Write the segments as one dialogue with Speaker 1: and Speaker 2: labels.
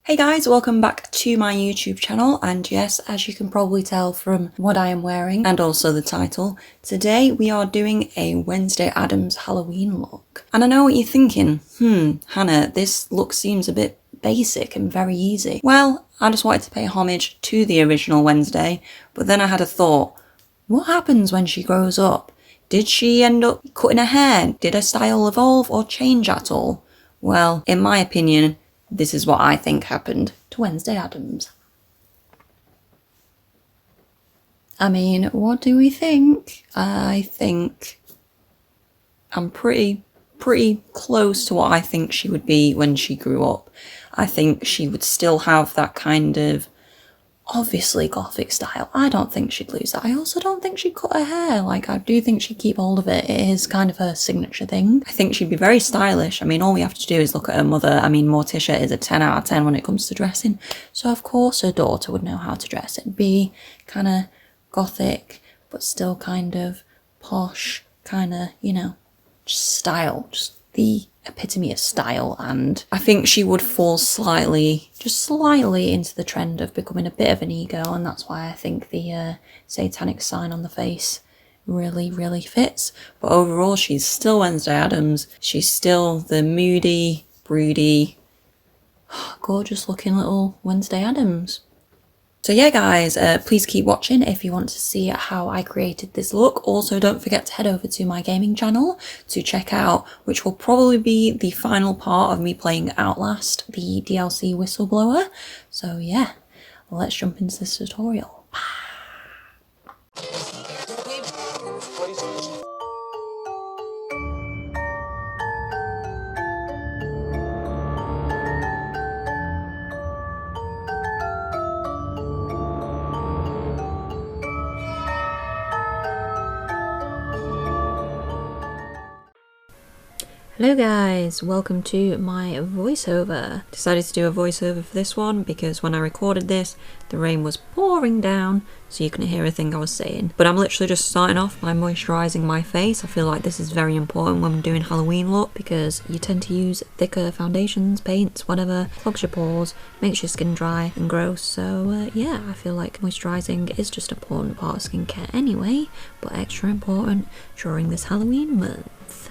Speaker 1: Hey guys, welcome back to my YouTube channel, and yes, as you can probably tell from what I am wearing and also the title, today we are doing a Wednesday Addams Halloween look. And I know what you're thinking, Hannah, this look seems a bit basic and very easy. Well, I just wanted to pay homage to the original Wednesday, but then I had a thought, what happens when she grows up? Did she end up cutting her hair? Did her style evolve or change at all? Well, in my opinion, this is what I think happened to Wednesday Addams. I mean, what do we think? I think I'm pretty close to what I think she would be when she grew up. I think she would still have that kind of obviously gothic style. I don't think she'd lose that. I also don't think she'd cut her hair. Like, I do think she'd keep hold of it. It is kind of her signature thing. I think she'd be very stylish. I mean, all we have to do is look at her mother. I mean, Morticia is a 10 out of 10 when it comes to dressing. So of course her daughter would know how to dress. It'd be kind of gothic, but still kind of posh, kind of, you know, just style, just the epitome of style. And I think she would fall just slightly into the trend of becoming a bit of an ego, and that's why I think the satanic sign on the face really fits. But overall, she's still Wednesday Addams. She's still the moody, broody, gorgeous looking little Wednesday Addams. So yeah guys, please keep watching if you want to see how I created this look. Also, don't forget to head over to my gaming channel to check out, which will probably be the final part of me playing Outlast, the DLC Whistleblower. So yeah, let's jump into this tutorial. Hello guys, welcome to my voiceover. Decided to do a voiceover for this one because when I recorded this, the rain was pouring down, so you couldn't hear a thing I was saying. But I'm literally just starting off by moisturising my face. I feel like this is very important when I'm doing Halloween look because you tend to use thicker foundations, paints, whatever, clogs your pores, makes your skin dry and gross. So yeah, I feel like moisturising is just an important part of skincare anyway, but extra important during this Halloween month.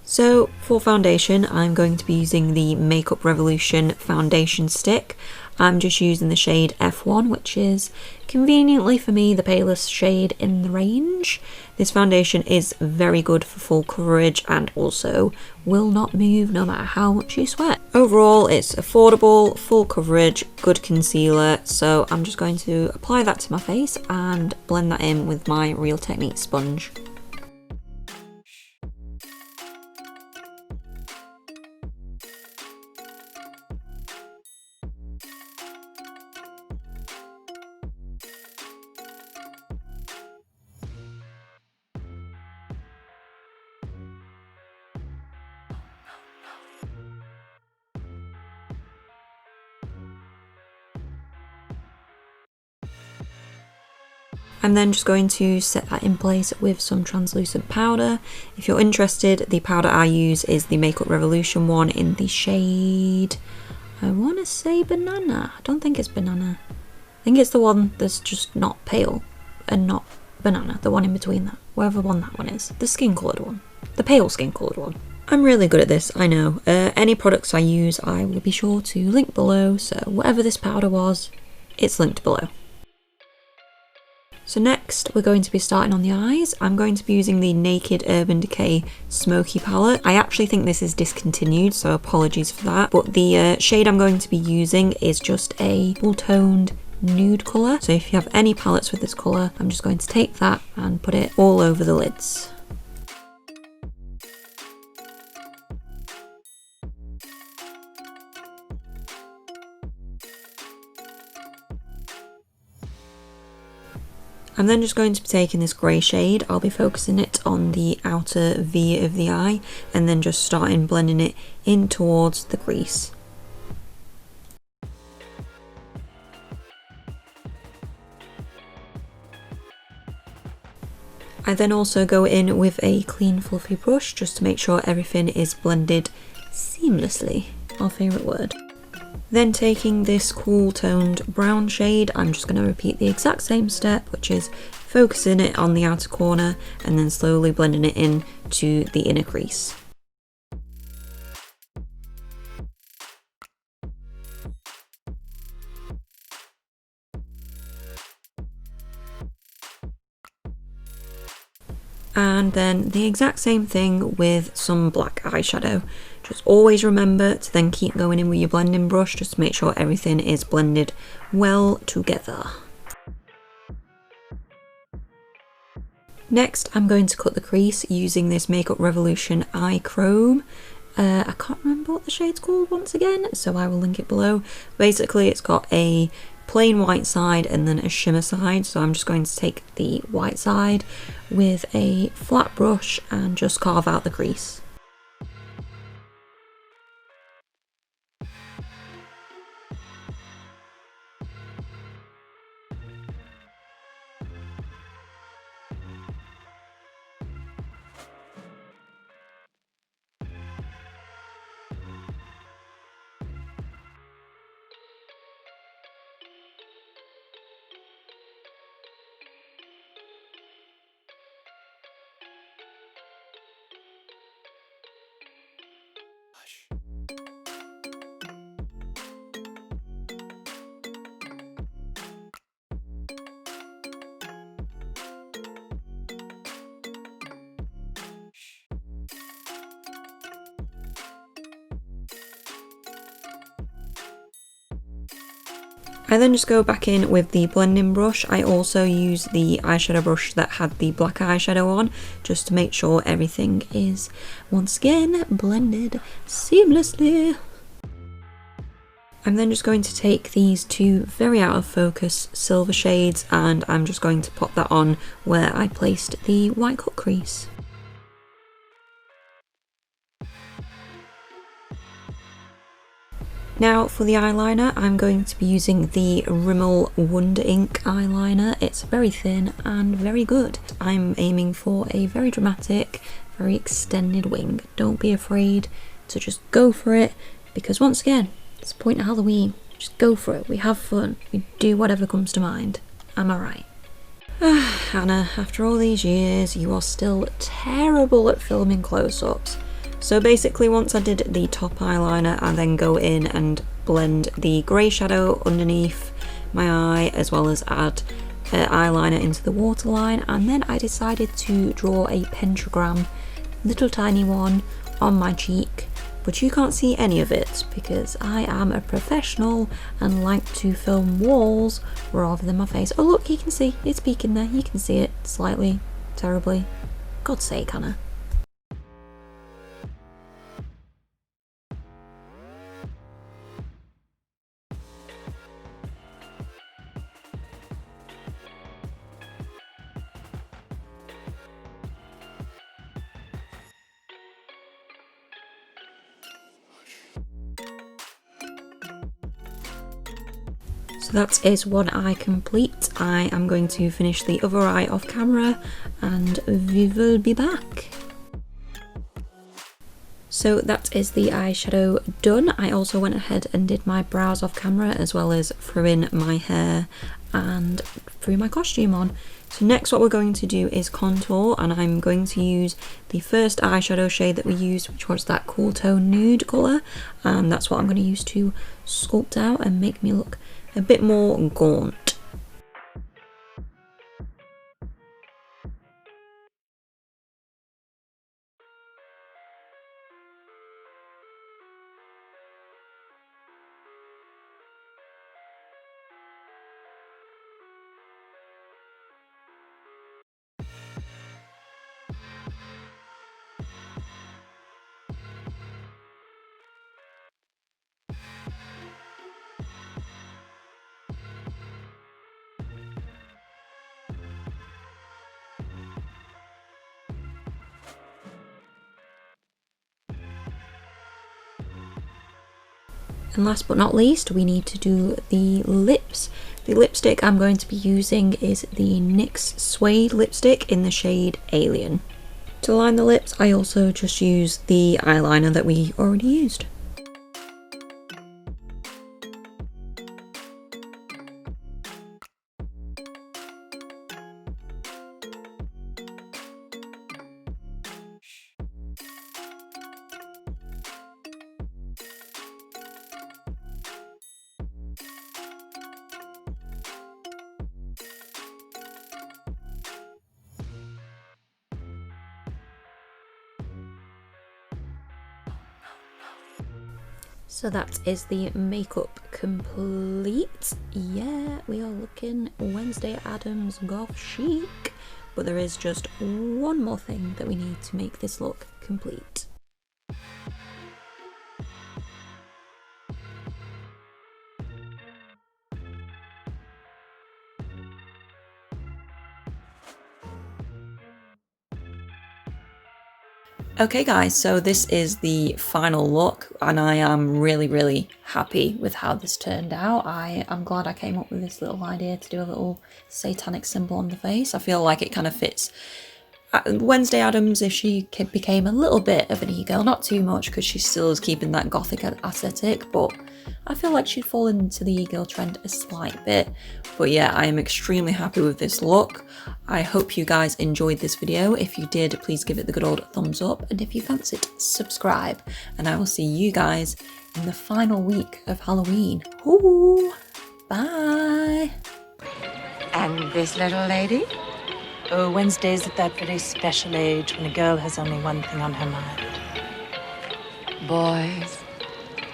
Speaker 1: So for foundation, I'm going to be using the Makeup Revolution foundation stick. I'm just using the shade F1, which is conveniently for me the palest shade in the range. This foundation is very good for full coverage and also will not move no matter how much you sweat. Overall, it's affordable, full coverage, good concealer, so I'm just going to apply that to my face and blend that in with my Real Techniques sponge. I'm then just going to set that in place with some translucent powder. If you're interested, the powder I use is the Makeup Revolution one in the shade, I want to say banana. I don't think it's banana. I think it's the one that's just not pale and not banana, the one in between that, whatever one that one is. The skin coloured one. The pale skin coloured one. I'm really good at this, I know. Any products I use I will be sure to link below, so whatever this powder was, it's linked below. So next we're going to be starting on the eyes. I'm going to be using the Naked Urban Decay Smoky palette. I actually think this is discontinued, so apologies for that. But the shade I'm going to be using is just a full toned nude colour. So if you have any palettes with this colour, I'm just going to take that and put it all over the lids. I'm then just going to be taking this grey shade. I'll be focusing it on the outer V of the eye and then just starting blending it in towards the crease. I then also go in with a clean fluffy brush just to make sure everything is blended seamlessly. Our favourite word. Then taking this cool toned brown shade, I'm just going to repeat the exact same step, which is focusing it on the outer corner and then slowly blending it in to the inner crease. And then the exact same thing with some black eyeshadow. Just always remember to then keep going in with your blending brush just to make sure everything is blended well together. Next, I'm going to cut the crease using this Makeup Revolution Eye Chrome. I can't remember what the shade's called once again, so I will link it below. Basically, it's got a plain white side and then a shimmer side, so I'm just going to take the white side with a flat brush and just carve out the crease. I then just go back in with the blending brush. I also use the eyeshadow brush that had the black eyeshadow on, just to make sure everything is once again blended seamlessly. I'm then just going to take these two very out of focus silver shades and I'm just going to pop that on where I placed the white cut crease. Now for the eyeliner, I'm going to be using the Rimmel Wonder Ink eyeliner. It's very thin and very good. I'm aiming for a very dramatic, very extended wing. Don't be afraid to just go for it, because once again, it's the point of Halloween. Just go for it. We have fun. We do whatever comes to mind. Am I right? Hannah, after all these years, you are still terrible at filming close-ups. So basically, once I did the top eyeliner, I then go in and blend the grey shadow underneath my eye, as well as add eyeliner into the waterline, and then I decided to draw a pentagram, little tiny one, on my cheek, but you can't see any of it because I am a professional and like to film walls rather than my face. Oh look, you can see, it's peeking there, you can see it slightly, terribly. God's sake, Hannah. So that is one eye complete. I am going to finish the other eye off camera and we will be back. So that is the eyeshadow done. I also went ahead and did my brows off camera, as well as threw in my hair and threw my costume on. So next what we're going to do is contour, and I'm going to use the first eyeshadow shade that we used, which was that cool tone nude colour, and that's what I'm going to use to sculpt out and make me look a bit more gaunt. And last but not least, we need to do the lips. The lipstick I'm going to be using is the NYX Suede lipstick in the shade Alien. To line the lips, I also just use the eyeliner that we already used. So that is the makeup complete. Yeah, we are looking Wednesday Addams goth chic, but there is just one more thing that we need to make this look complete. Okay guys, so this is the final look and I am really happy with how this turned out. I'm glad I came up with this little idea to do a little satanic symbol on the face. I feel like it kind of fits Wednesday Addams if she became a little bit of an e-girl, not too much because she still is keeping that gothic aesthetic, but I feel like she'd fall into the e-girl trend a slight bit. But yeah, I am extremely happy with this look. I hope you guys enjoyed this video. If you did, please give it the good old thumbs up, and if you fancied, subscribe. And I will see you guys in the final week of Halloween. Ooh, bye!
Speaker 2: And this little lady? Oh, Wednesday's at that very special age when a girl has only one thing on her mind. Boys.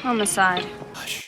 Speaker 3: Homicide.
Speaker 2: Hush.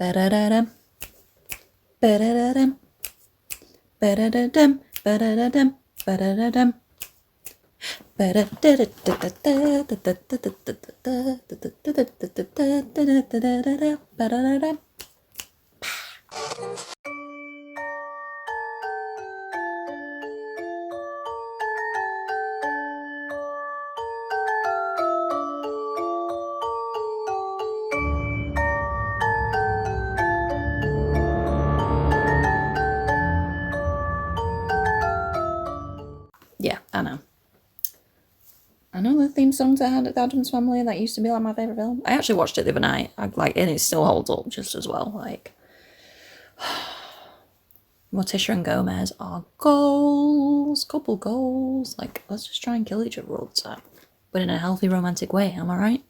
Speaker 1: Ba-da-da-dum. Ba-da-da-dum. Ba-da-da-dum. Ba-da-da-dum. Ba-da-da-dum. Ba-da-da-dum. Yeah, I know. I know the theme song to the Addams Family. That used to be like my favourite film. I actually watched it the other night. And it still holds up just as well. Like, Morticia and Gomez are goals. Couple goals. Like, let's just try and kill each other all the time. But in a healthy, romantic way, am I right?